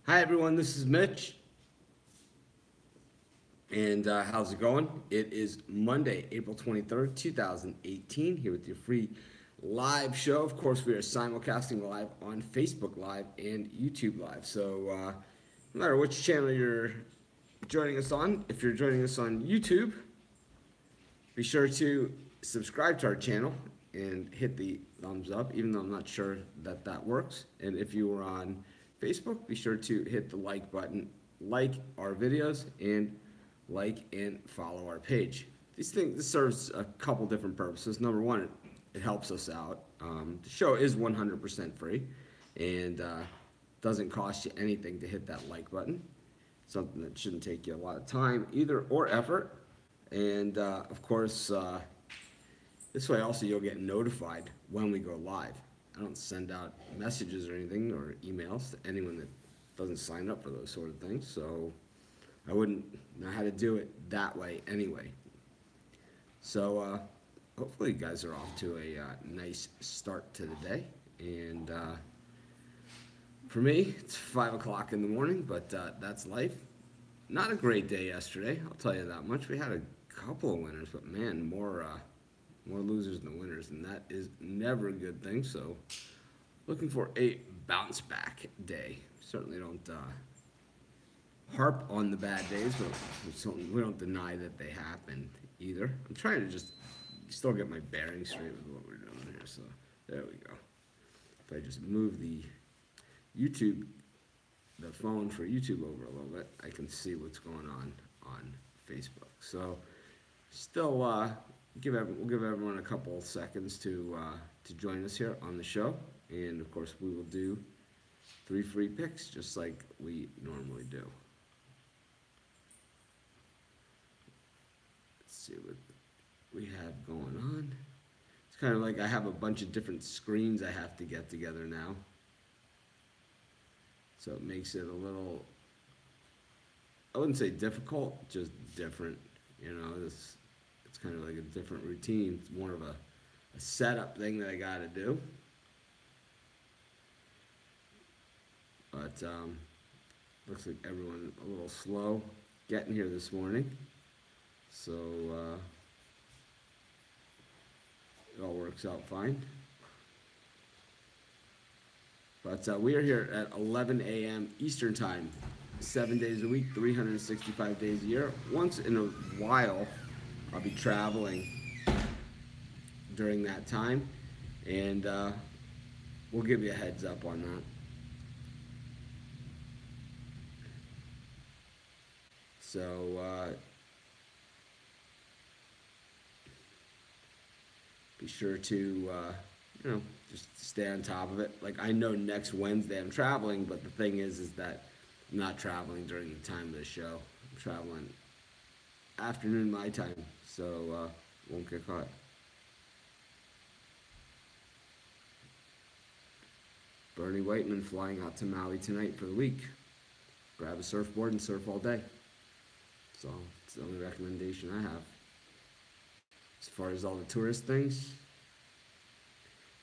Hi everyone, this is Mitch, and how's it going? It is Monday, April 23rd, 2018, here with your free live show. Of course, we are simulcasting live on Facebook Live and YouTube Live. So, no matter which channel you're joining us on, if you're joining us on YouTube, be sure to subscribe to our channel and hit the thumbs up, even though I'm not sure that that works. And if you were on Facebook, be sure to hit the like button, like our videos, and like and follow our page. This serves a couple different purposes. Number one, it helps us out. The show is 100% free, and doesn't cost you anything to hit that like button. Something that shouldn't take you a lot of time either or effort. And of course, this way also you'll get notified when we go live. I don't send out messages or anything or emails to anyone that doesn't sign up for those sort of things. So I wouldn't know how to do it that way anyway. So hopefully you guys are off to a nice start to the day. And for me, it's 5 o'clock in the morning, but that's life. Not a great day yesterday, I'll tell you that much. We had a couple of winners, but man, more losers than winners, and that is never a good thing. So, looking for a bounce back day. Certainly don't harp on the bad days, but we don't deny that they happened either. I'm trying to just still get my bearings straight with what we're doing here. So, there we go. If I just move YouTube, the phone for YouTube over a little bit, I can see what's going on Facebook. So, still we'll give everyone a couple seconds to join us here on the show, and of course we will do 3 free picks just like we normally do. Let's see what we have going on. It's kind of like I have a bunch of different screens I have to get together now. So it makes it a little, I wouldn't say difficult, just different. It's kind of like a different routine. It's more of a setup thing that I got to do. But looks like everyone a little slow getting here this morning. So it all works out fine. But we are here at 11 a.m. Eastern Time, 7 days a week, 365 days a year. Once in a while, I'll be traveling during that time, and we'll give you a heads up on that. So be sure to just stay on top of it. Like, I know next Wednesday I'm traveling, but the thing is that I'm not traveling during the time of the show. I'm traveling afternoon my time, so won't get caught. Bernie Whiteman flying out to Maui tonight for the week. Grab a surfboard and surf all day. So it's the only recommendation I have. As far as all the tourist things,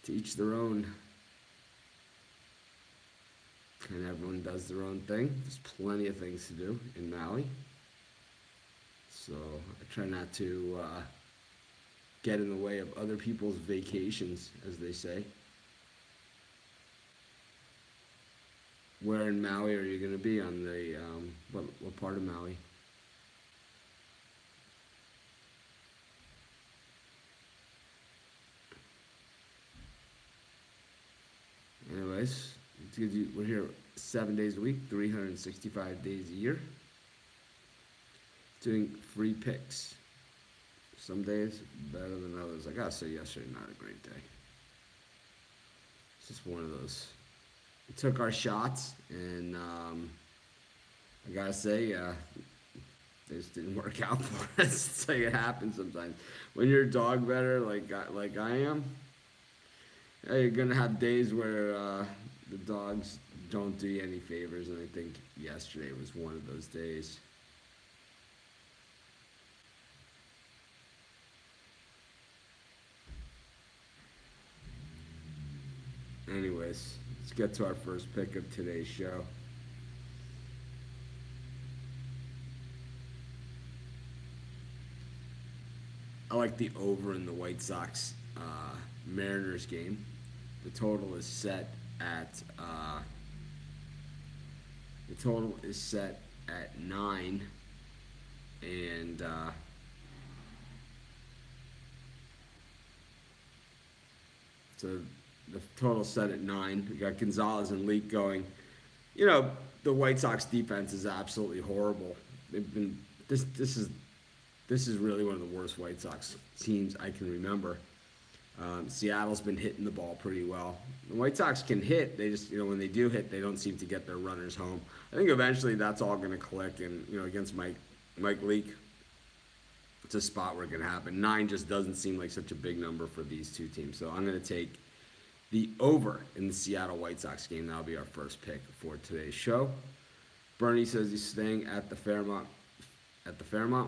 to each their own. And everyone does their own thing. There's plenty of things to do in Maui. So I try not to get in the way of other people's vacations, as they say. Where in Maui are you going to be on the, what part of Maui? Anyways, we're here 7 days a week, 365 days a year, doing free picks. Some days better than others. I gotta say, yesterday not a great day. It's just one of those. We took our shots, and I gotta say, they just didn't work out for us. It's like it happens sometimes. When you're a dog better, like I am, you're gonna have days where the dogs don't do you any favors, and I think yesterday was one of those days. Anyways, let's get to our first pick of today's show. I like the over in the White Sox Mariners game. The total is set at 9, and so the total set at 9. We got Gonzalez and Leak going. You know, the White Sox defense is absolutely horrible. They've been this is really one of the worst White Sox teams I can remember. Seattle's been hitting the ball pretty well. The White Sox can hit. They just, when they do hit, they don't seem to get their runners home. I think eventually that's all going to click, and against Mike Leake, it's a spot where it can happen. 9 just doesn't seem like such a big number for these two teams, so I'm going to take the over in the Seattle White Sox game. That'll be our first pick for today's show. Bernie says he's staying at the Fairmont,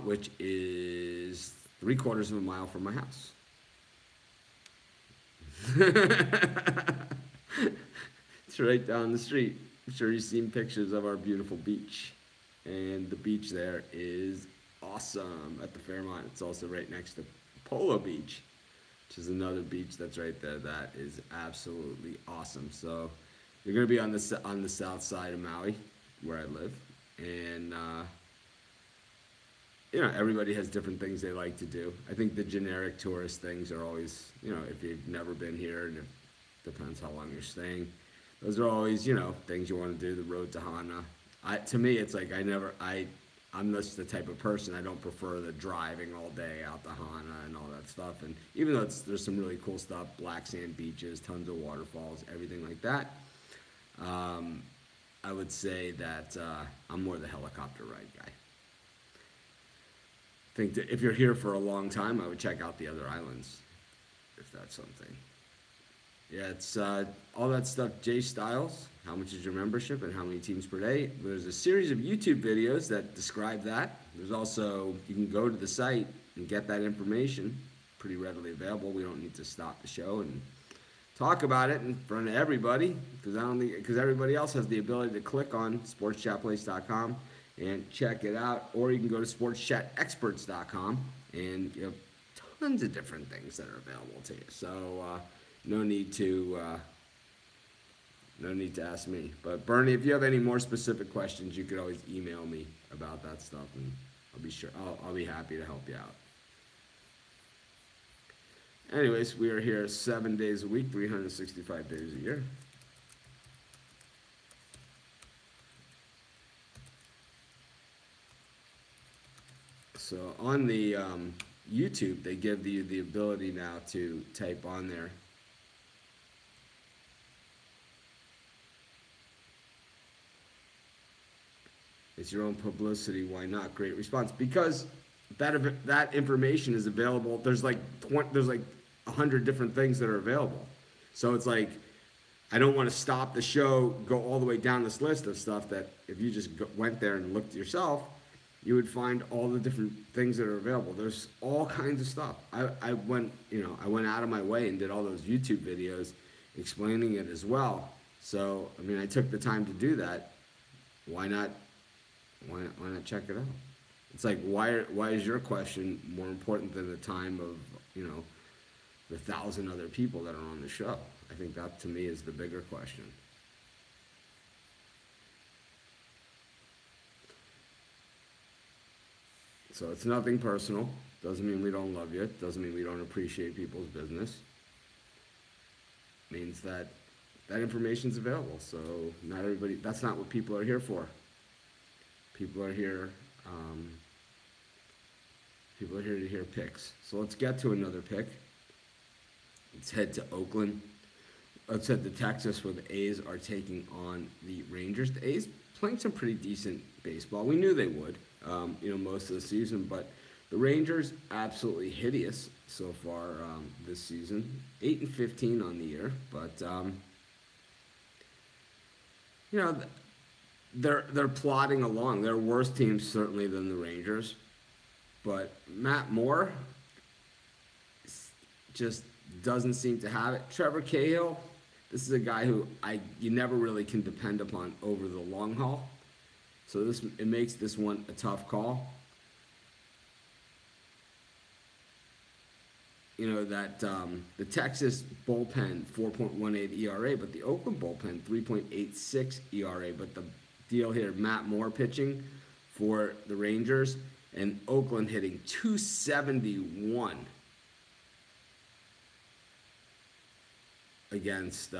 which is 3/4 of a mile from my house. It's right down the street. I'm sure you've seen pictures of our beautiful beach, and the beach there is awesome at the Fairmont. It's also right next to Polo Beach, which is another beach that's right there that is absolutely awesome. So you're going to be on the south side of Maui, where I live, and everybody has different things they like to do. I think the generic tourist things are always, if you've never been here, and it depends how long you're staying, those are always, things you want to do. The road to Hana. To me, it's like I'm just the type of person, I don't prefer the driving all day out to Hana and all that stuff. And even though there's some really cool stuff, black sand beaches, tons of waterfalls, everything like that, I would say that I'm more the helicopter ride guy. I think that if you're here for a long time, I would check out the other islands, if that's something. Yeah, it's all that stuff. Jay Styles, how much is your membership and how many teams per day? There's a series of YouTube videos that describe that. There's also, you can go to the site and get that information, pretty readily available. We don't need to stop the show and talk about it in front of everybody, because everybody else has the ability to click on sportschatplace.com and check it out, or you can go to sportschatexperts.com, and you have tons of different things that are available to you. So no need to ask me. But Bernie, if you have any more specific questions, you could always email me about that stuff, and I'll be happy to help you out. Anyways, we are here 7 days a week, 365 days a year. So on the YouTube, they give you the ability now to type on there. It's your own publicity. Why not? Great response. Because that information is available. There's like 100 different things that are available. So it's like, I don't want to stop the show, go all the way down this list of stuff that if you just went there and looked yourself, you would find all the different things that are available. There's all kinds of stuff. I went out of my way and did all those YouTube videos explaining it as well. So, I mean, I took the time to do that. Why not check it out? It's like, why is your question more important than the time of, the 1,000 other people that are on the show? I think that, to me, is the bigger question. So it's nothing personal. Doesn't mean we don't love you. Doesn't mean we don't appreciate people's business. It means that information's available. So not everybody, that's not what people are here for. People are here to hear picks. So let's get to another pick. Let's head to Oakland. Let's head to Texas, where the A's are taking on the Rangers. The A's playing some pretty decent baseball. We knew they would, most of the season, but the Rangers absolutely hideous so far this season. 8-15 on the year, but they're plodding along. They're worse teams certainly than the Rangers, but Matt Moore just doesn't seem to have it. Trevor Cahill, this is a guy who you never really can depend upon over the long haul. So it makes this one a tough call. that the Texas bullpen 4.18 ERA, but the Oakland bullpen 3.86 ERA. But the deal here, Matt Moore pitching for the Rangers, and Oakland hitting 271 against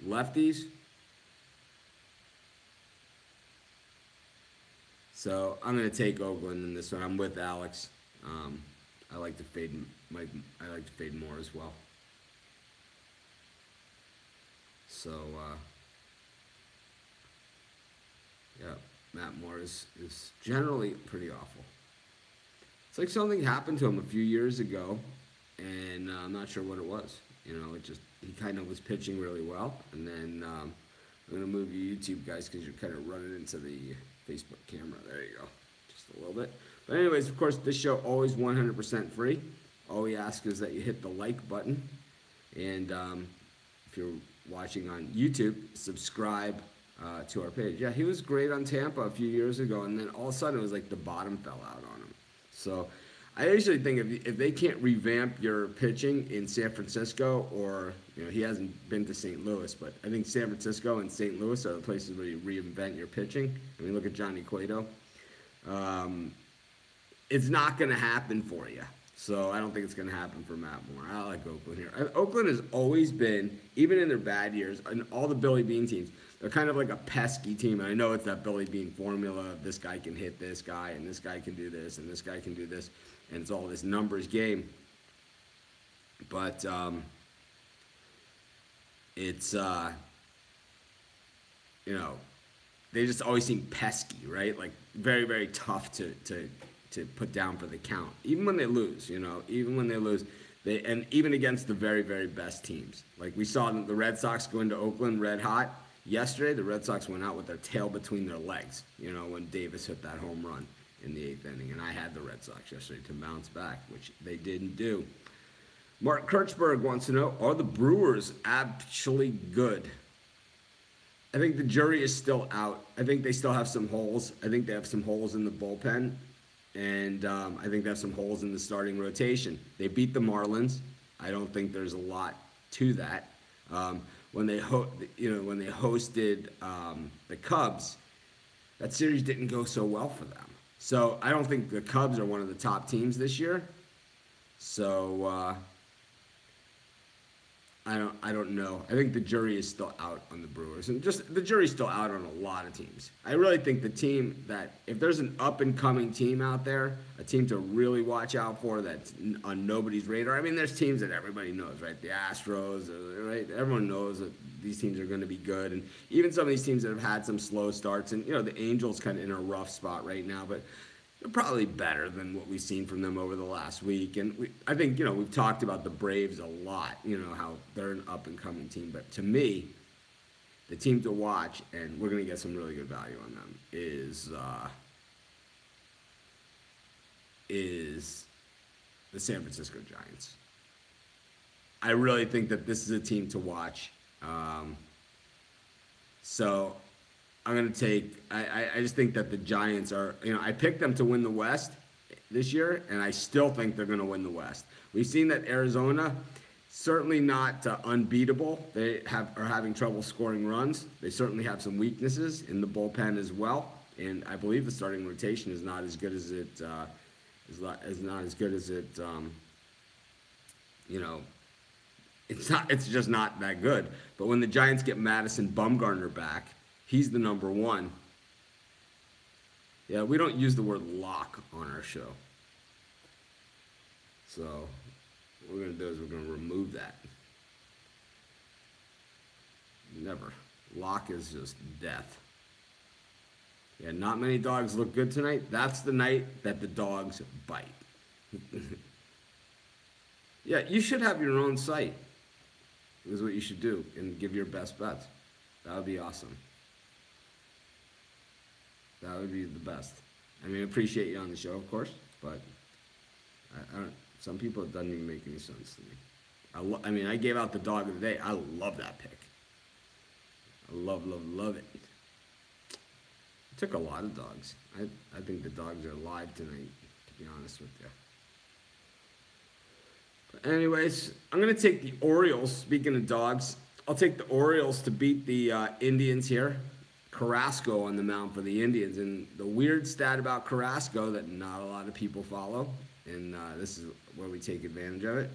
lefties. So I'm going to take Oakland in this one. I'm with Alex. I like to fade Moore as well. So yeah, Matt Moore is generally pretty awful. It's like something happened to him a few years ago, and I'm not sure what it was. He kind of was pitching really well, and then I'm going to move you YouTube guys because you're kind of running into the Facebook camera. There you go, just a little bit. But anyways, of course, this show always 100% free. All we ask is that you hit the like button, and if you're watching on YouTube, subscribe to our page. Yeah, he was great on Tampa a few years ago, and then all of a sudden it was like the bottom fell out on him. So I usually think if they can't revamp your pitching in San Francisco, or he hasn't been to St. Louis, but I think San Francisco and St. Louis are the places where you reinvent your pitching. I mean, look at Johnny Cueto. It's not going to happen for you. So I don't think it's going to happen for Matt Moore. I like Oakland here. Oakland has always been, even in their bad years, and all the Billy Bean teams, they're kind of like a pesky team. And I know it's that Billy Bean formula of this guy can hit this guy, and this guy can do this, and this guy can do this. And it's all this numbers game. But it's, they just always seem pesky, right? Like very, very tough to put down for the count. Even when they lose, and even against the very, very best teams. Like we saw the Red Sox go into Oakland red hot. Yesterday, the Red Sox went out with their tail between their legs, when Davis hit that home run in the 8th inning. And I had the Red Sox yesterday to bounce back, which they didn't do. Mark Kirchberg wants to know, are the Brewers actually good? I think the jury is still out. I think they still have some holes. I think they have some holes in the bullpen. And I think they have some holes in the starting rotation. They beat the Marlins. I don't think there's a lot to that. When they hosted the Cubs, that series didn't go so well for them. So I don't think the Cubs are one of the top teams this year. So I don't know. I think the jury is still out on the Brewers, and just the jury's still out on a lot of teams. I really think the team that, if there's an up and coming team out there, a team to really watch out for that's on nobody's radar. I mean, there's teams that everybody knows, right? The Astros, right? Everyone knows that these teams are going to be good, and even some of these teams that have had some slow starts, and the Angels kind of in a rough spot right now, but they're probably better than what we've seen from them over the last week. And I think, we've talked about the Braves a lot, how they're an up-and-coming team. But to me, the team to watch, and we're going to get some really good value on them, is the San Francisco Giants. I really think that this is a team to watch. So I'm going to take, I just think that the Giants are, I picked them to win the West this year, and I still think they're going to win the West. We've seen that Arizona, certainly not unbeatable. They are having trouble scoring runs. They certainly have some weaknesses in the bullpen as well, and I believe the starting rotation is not as good as it, it's just not that good. But when the Giants get Madison Bumgarner back, he's the number one. Yeah, we don't use the word lock on our show. So what we're going to do is we're going to remove that. Never. Lock is just death. Yeah, not many dogs look good tonight. That's the night that the dogs bite. Yeah, you should have your own site. Is what you should do, and give your best bets. That would be awesome. That would be the best. I mean, I appreciate you on the show, of course, but I don't. Some people, it doesn't even make any sense to me. I mean, I gave out the dog of the day. I love that pick. I love it. I took a lot of dogs. I think the dogs are alive tonight, to be honest with you. Anyways, I'm going to take the Orioles. Speaking of dogs, I'll take the Orioles to beat the Indians here. Carrasco on the mound for the Indians. And the weird stat about Carrasco that not a lot of people follow, and this is where we take advantage of it.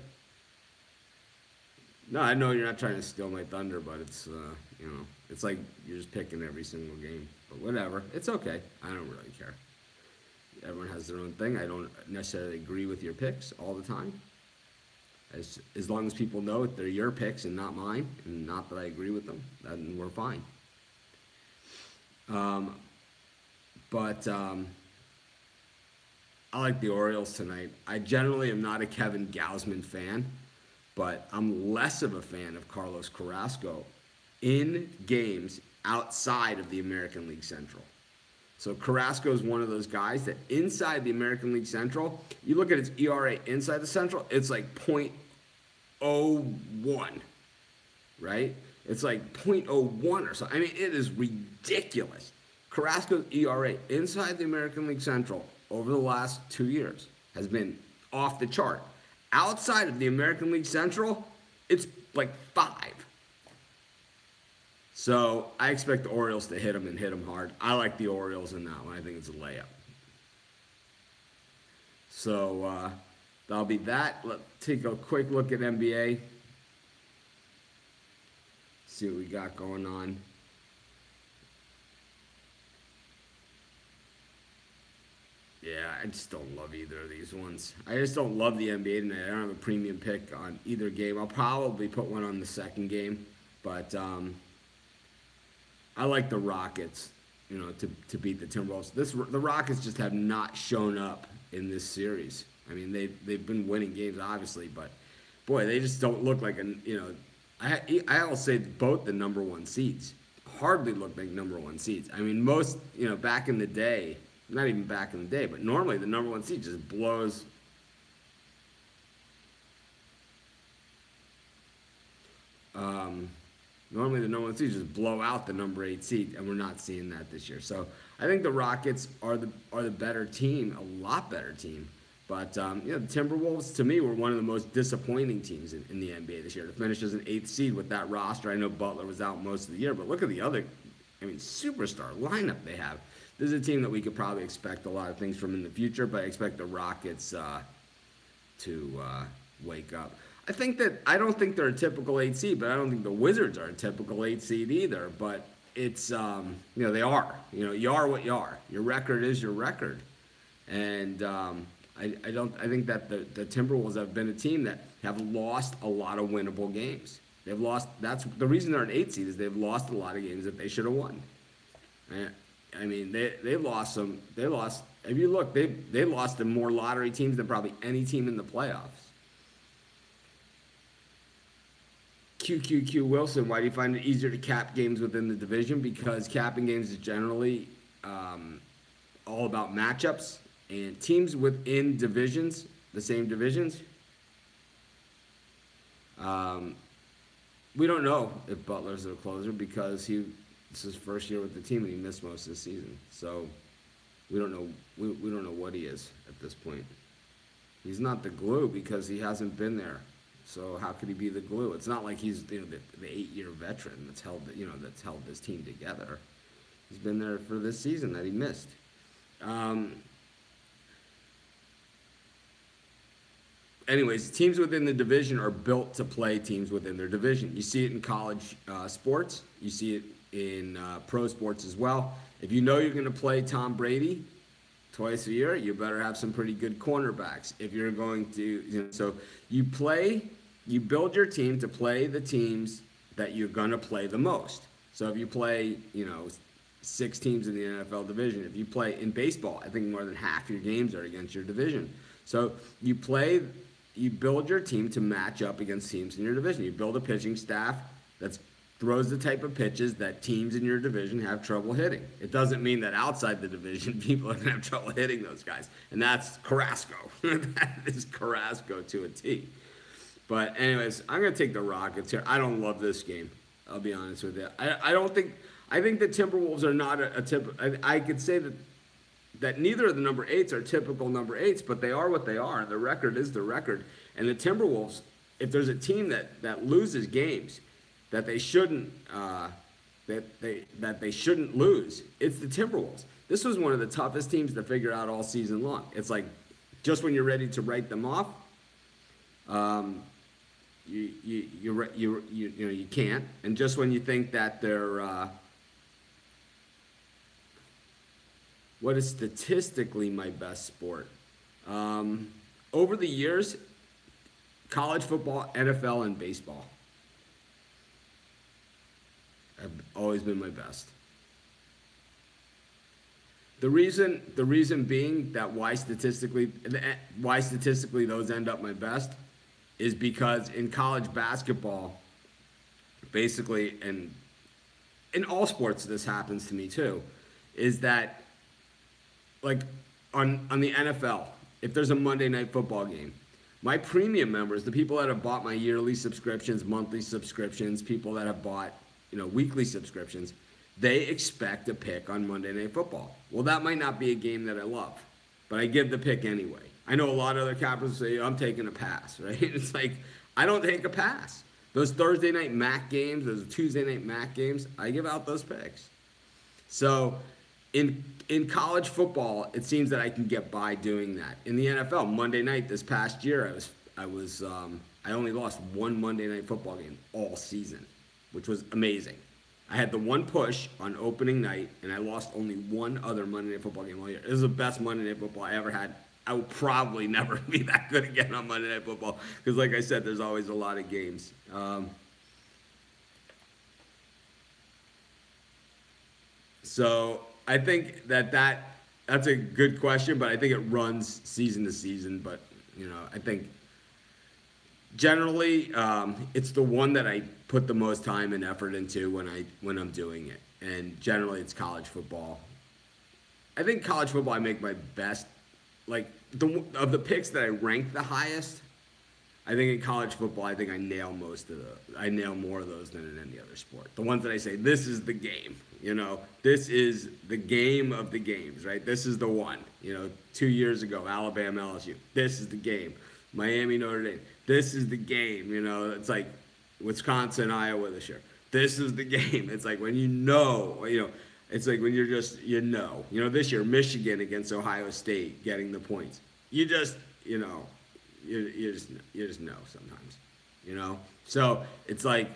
No, I know you're not trying to steal my thunder, but it's, it's like you're just picking every single game. But whatever. It's okay. I don't really care. Everyone has their own thing. I don't necessarily agree with your picks all the time. As long as people know they're your picks and not mine, and not that I agree with them, then we're fine. I like the Orioles tonight. I generally am not a Kevin Gausman fan, but I'm less of a fan of Carlos Carrasco in games outside of the American League Central. So Carrasco is one of those guys that inside the American League Central, you look at his ERA inside the Central, it's like .01, right? It's like .01 or something. I mean, it is ridiculous. Carrasco's ERA inside the American League Central over the last 2 years has been off the chart. Outside of the American League Central, it's like 5. So I expect the Orioles to hit him and hit him hard. I like the Orioles in that one. I think it's a layup. So that'll be that. Let's take a quick look at NBA. See what we got going on. Yeah, I just don't love either of these ones. I just don't love the NBA tonight. I don't have a premium pick on either game. I'll probably put one on the second game, but I like the Rockets, to beat the Timberwolves. The Rockets just have not shown up in this series. I mean, they've been winning games, obviously, but boy, they just don't look like I'll say both the number 1 seeds hardly look like number 1 seeds. I mean, most, back in the day, not even back in the day, but normally the number 1 seed just blows. Normally the number 1 seed just blow out the number 8 seed, and we're not seeing that this year. So I think the Rockets are the better team, a lot better team. But the Timberwolves to me were one of the most disappointing teams in the NBA this year. To finish as an 8th seed with that roster, I know Butler was out most of the year, but look at the other, superstar lineup they have. This is a team that we could probably expect a lot of things from in the future, but I expect the Rockets to wake up. I don't think they're a typical 8 seed, but I don't think the Wizards are a typical 8 seed either. But it's, they are. You are what you are. Your record is your record. And I think that the Timberwolves have been a team that have lost a lot of winnable games. They've lost, that's the reason they're an 8 seed is they've lost a lot of games that they should have won. I mean, they lost some, if you look, they lost to more lottery teams than probably any team in the playoffs. QQQ Wilson, why do you find it easier to cap games within the division? Because capping games is generally all about matchups, and teams within divisions, the same divisions, we don't know if Butler's a closer because this is his first year with the team and he missed most of the season. So we don't know. We don't know what he is at this point. He's not the glue because he hasn't been there. So how could he be the glue? It's not like he's the 8-year veteran that's held this team together. He's been there for this season that he missed. Anyways, teams within the division are built to play teams within their division. You see it in college sports. You see it in pro sports as well. If you know you're going to play Tom Brady twice a year, you better have some pretty good cornerbacks. If you're going to, so you build your team to play the teams that you're going to play the most. So if you play, 6 teams in the NFL division, if you play in baseball, I think more than half your games are against your division. So you build your team to match up against teams in your division. You build a pitching staff that throws the type of pitches that teams in your division have trouble hitting. It doesn't mean that outside the division, people are going to have trouble hitting those guys. And that's Carrasco. That is Carrasco to a T. But anyways, I'm going to take the Rockets here. I don't love this game. I'll be honest with you. I think the Timberwolves are not a typical. I could say that neither of the number 8s are typical number 8s, but they are what they are. The record is the record. And the Timberwolves, if there's a team that loses games that they shouldn't that they shouldn't lose, it's the Timberwolves. This was one of the toughest teams to figure out all season long. It's like just when you're ready to write them off, you can't, and just when you think that they're what is statistically my best sport, over the years, college football, NFL, and baseball have always been my best. The reason being that why statistically those end up my best is because in college basketball, basically, and in all sports this happens to me too, is that like on the NFL, if there's a Monday Night Football game, my premium members, the people that have bought my yearly subscriptions, monthly subscriptions, people that have bought, weekly subscriptions, they expect a pick on Monday Night Football. Well, that might not be a game that I love, but I give the pick anyway. I know a lot of other cappers say, I'm taking a pass, right? It's like, I don't take a pass. Those Thursday night MAC games, those Tuesday night MAC games, I give out those picks. So in college football, it seems that I can get by doing that. In the NFL, Monday night this past year, I only lost one Monday Night Football game all season, which was amazing. I had the one push on opening night, and I lost only one other Monday Night Football game all year. It was the best Monday Night Football I ever had. I will probably never be that good again on Monday Night Football because, like I said, there's always a lot of games. So I think that's a good question, but I think it runs season to season. But, I think generally it's the one that I put the most time and effort into when I'm doing it. And generally it's college football. I think college football I make my best. Like, of the picks that I rank the highest, I think in college football, I think I nail more of those than in any other sport. The ones that I say, this is the game, this is the game of the games, right? This is the one, 2 years ago, Alabama, LSU, this is the game. Miami, Notre Dame, this is the game, it's like Wisconsin, Iowa this year. This is the game. It's like when it's like when you're just, this year, Michigan against Ohio State getting the points. You just, you just know sometimes, So it's like,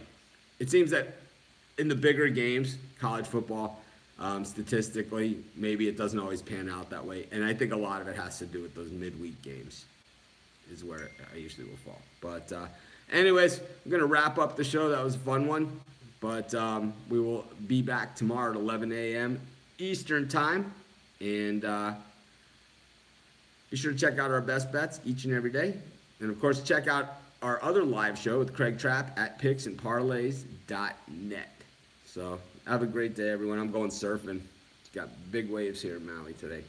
it seems that in the bigger games, college football, statistically, maybe it doesn't always pan out that way. And I think a lot of it has to do with those midweek games is where I usually will fall. But anyways, I'm going to wrap up the show. That was a fun one. But we will be back tomorrow at 11 a.m. Eastern Time. And be sure to check out our best bets each and every day. And, of course, check out our other live show with Craig Trapp at picksandparlays.net. So have a great day, everyone. I'm going surfing. It's got big waves here in Maui today.